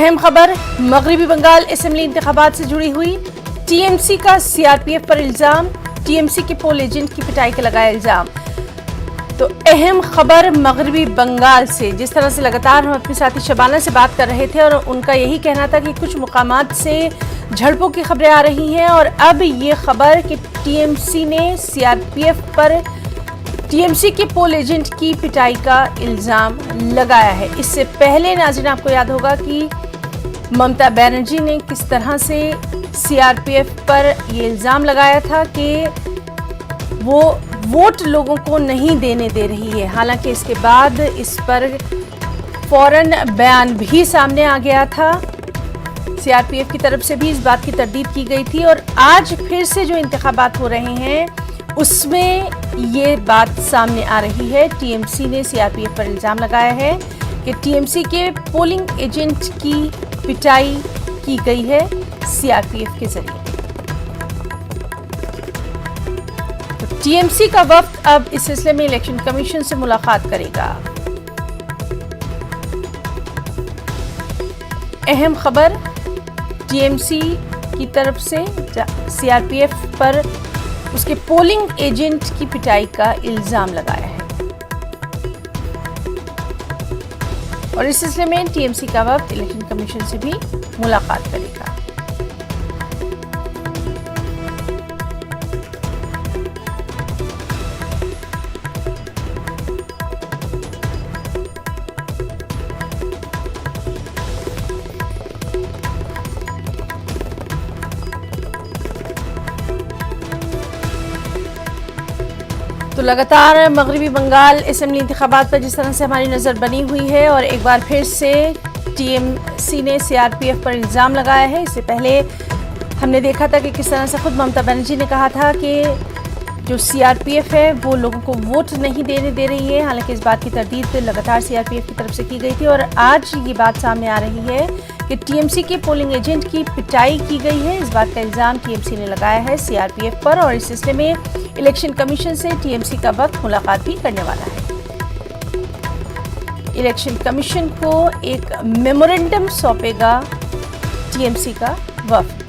अहम खबर मगरबी बंगाल असेंबली इंतखाबात से जुड़ी हुई। टीएमसी का सीआरपीएफ पर इल्जाम, टीएमसी के पोल एजेंट की पिटाई का लगाया इल्जाम। तो अहम खबर मगरबी बंगाल से, जिस तरह से लगातार हम अपने साथी शबाना से बात कर रहे थे और उनका यही कहना था कि कुछ मुकामात से झड़पों की खबरें आ रही हैं और अब ये खबर कि टीएमसी ने सीआरपीएफ पर टीएमसी के पोल एजेंट की पिटाई का इल्जाम लगाया है। इससे पहले नाज़रीन आपको याद होगा कि ममता बनर्जी ने किस तरह से सीआरपीएफ पर ये इल्जाम लगाया था कि वो वोट लोगों को नहीं देने दे रही है। हालांकि इसके बाद इस पर फौरन बयान भी सामने आ गया था, सीआरपीएफ की तरफ से भी इस बात की तरदीद की गई थी और आज फिर से जो इंतखाबात हो रहे हैं उसमें ये बात सामने आ रही है। टीएमसी ने सीआरपीएफ पर इल्जाम लगाया है कि टीएमसी के पोलिंग एजेंट की पिटाई की गई है सीआरपीएफ के जरिए। तो टीएमसी का वफ्द अब इस सिलसिले में इलेक्शन कमीशन से मुलाकात करेगा। अहम खबर टीएमसी की तरफ से सीआरपीएफ पर उसके पोलिंग एजेंट की पिटाई का इल्जाम लगाया है और इस सिलसिले में टीएमसी का वफ्द इलेक्शन कमीशन से भी मुलाकात करेगा। तो लगातार मगरबी बंगाल असेंबली इंतखाबात पर जिस तरह से हमारी नज़र बनी हुई है और एक बार फिर से टीएमसी ने सीआरपीएफ पर इल्ज़ाम लगाया है। इससे पहले हमने देखा था कि किस तरह से खुद ममता बनर्जी ने कहा था कि जो सीआरपीएफ है वो लोगों को वोट नहीं देने दे रही है। हालांकि इस बात की तरदीद लगातार सीआरपीएफ की तरफ से की गई थी और आज ये बात सामने आ रही है कि टीएमसी के पोलिंग एजेंट की पिटाई की गई है। इस बात का इल्ज़ाम टीएमसी ने लगाया है सीआरपीएफ पर और इस सिलसिले में इलेक्शन कमीशन से टीएमसी का वफ्द मुलाकात भी करने वाला है। इलेक्शन कमीशन को एक मेमोरेंडम सौंपेगा टीएमसी का वफ्द।